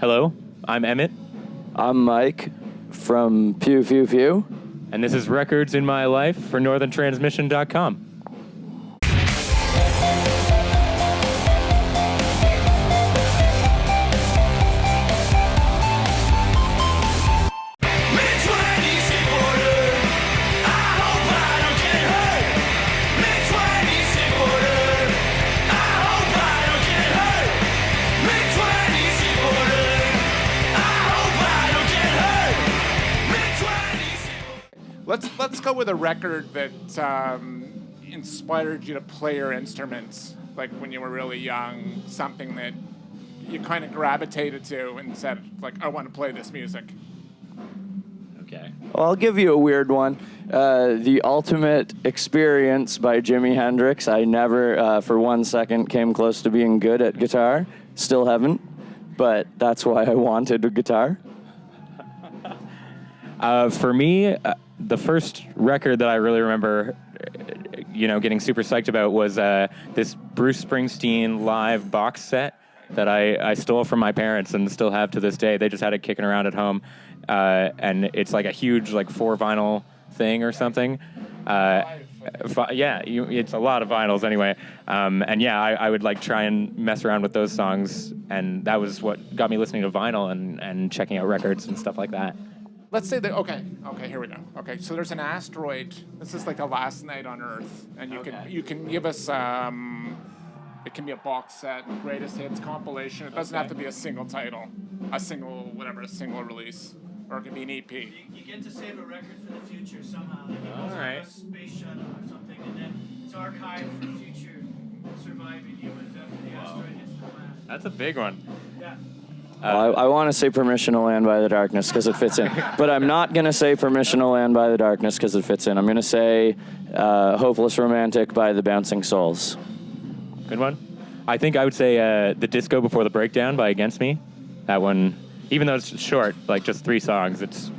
Hello, I'm Emmett. I'm Mike from Pkew Pkew Pkew. And this is Records in My Life for northerntransmission.com. Let's go with a record that inspired you to play your instruments, like when you were really young, something that you kind of gravitated to and said, like, I want to play this music. Okay. Well, I'll give you a weird one. The Ultimate Experience by Jimi Hendrix. I never, for 1 second, came close to being good at guitar. Still haven't, but that's why I wanted a guitar. For me, the first record that I really remember, getting super psyched about was this Bruce Springsteen live box set that I stole from my parents and still have to this day. They just had it kicking around at home, and it's like a huge 4 vinyl thing or something. It's a lot of vinyls anyway. I would try and mess around with those songs, and that was what got me listening to vinyl and checking out records and stuff like that. Let's say that, okay, here we go. Okay, so there's an asteroid. This is like the last night on Earth, and you can give us, it can be a box set, greatest hits, compilation. It doesn't have to be a single title, a single release, or it can be an EP. You get to save a record for the future somehow. Like it goes on a space shuttle or something, and then it's archived for future surviving humans after the asteroid hits the planet. That's a big one. Yeah. I want to say Permission to Land by the Darkness because it fits in. But I'm not going to say Permission to Land by the Darkness because it fits in. I'm going to say Hopeless Romantic by the Bouncing Souls. Good one. I think I would say The Disco Before the Breakdown by Against Me. That one, even though it's short, just 3 songs, it's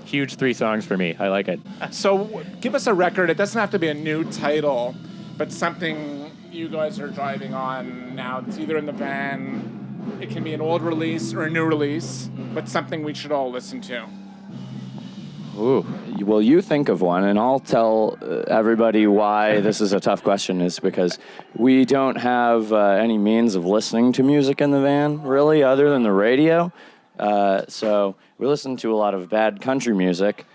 huge 3 songs for me. I like it. So give us a record. It doesn't have to be a new title, but something you guys are driving on now. It's either in the van. It can be an old release or a new release, but something we should all listen to. Ooh. Well, you think of one, and I'll tell everybody why this is a tough question, is because we don't have any means of listening to music in the van, really, other than the radio. So we listen to a lot of bad country music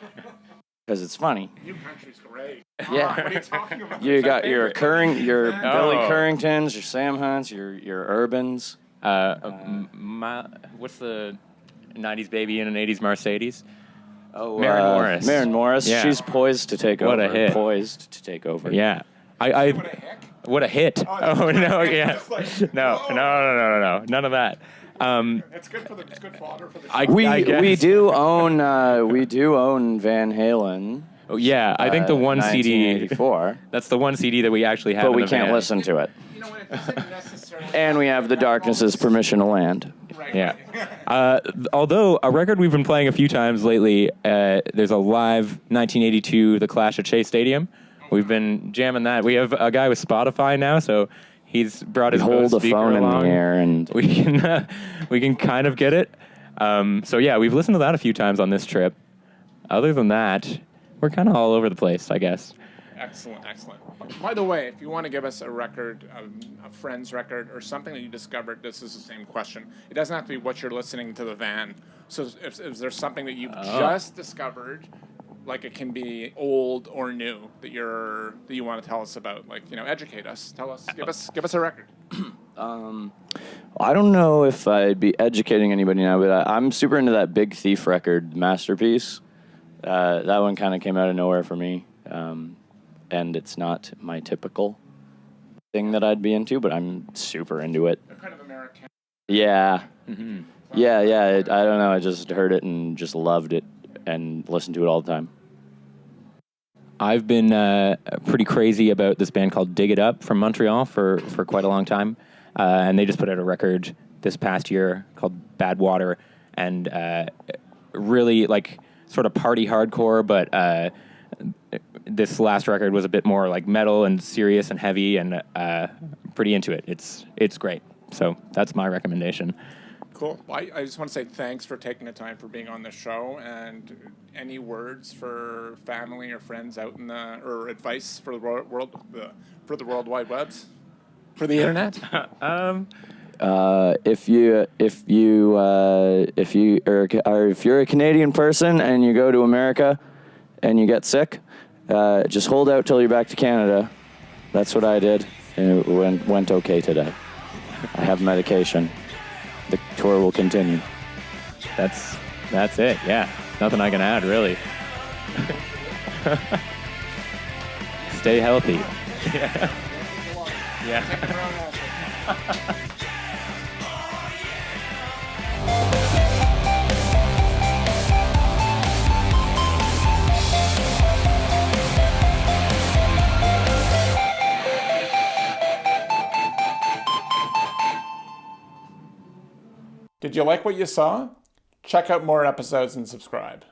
because it's funny. New country's great. Yeah. What are you talking about? You got your Billy Curringtons, your Sam Hunts, your Urbans. What's the 90s baby in an 80s Mercedes? Oh, Maren Morris. Maren Morris. Yeah. She's poised to take over. What a hit. Poised to take over. Yeah. What a hit. Oh, no, yeah. No. None of that. It's good fodder for the we do own Van Halen. Oh, yeah, I think the one CD. 1984. That's the one CD that we actually have. But in we the can't van. listen to it. You know what? It doesn't necessarily. And we have The Darkness's Permission to Land. Right. Yeah. Although a record we've been playing a few times lately, there's a live 1982 The Clash at Shea Stadium. We've been jamming that. We have a guy with Spotify now, so he's brought his hold the speaker phone along. in the air and we can kind of get it. So yeah, we've listened to that a few times on this trip. Other than that, we're kind of all over the place, I guess. Excellent. By the way, if you want to give us a record, a friend's record, or something that you discovered, this is the same question. It doesn't have to be what you're listening to the van. So if there's something that you've just discovered, like it can be old or new, that you want to tell us about, educate us, tell us, give us a record. I don't know if I'd be educating anybody now, but I'm super into that Big Thief record, Masterpiece. That one kind of came out of nowhere for me. And it's not my typical thing that I'd be into, but I'm super into it. They're kind of American. Yeah. Mm-hmm. Yeah. I don't know. I just heard it and just loved it and listened to it all the time. I've been pretty crazy about this band called Dig It Up from Montreal for quite a long time. And they just put out a record this past year called Bad Water. And really, sort of party hardcore, but this last record was a bit more metal and serious and heavy, and pretty into it. It's great. So that's my recommendation. Cool. Well, I just want to say thanks for taking the time for being on the show, and any words for family or friends out in the, or advice for the for the World Wide Webs, for the internet. If you're a Canadian person and you go to America and you get sick, just hold out till you're back to Canada. That's what I did, and it went okay today. I have medication. The tour will continue. That's it. Yeah, nothing I can add really. Stay healthy. Yeah. Did you like what you saw? Check out more episodes and subscribe.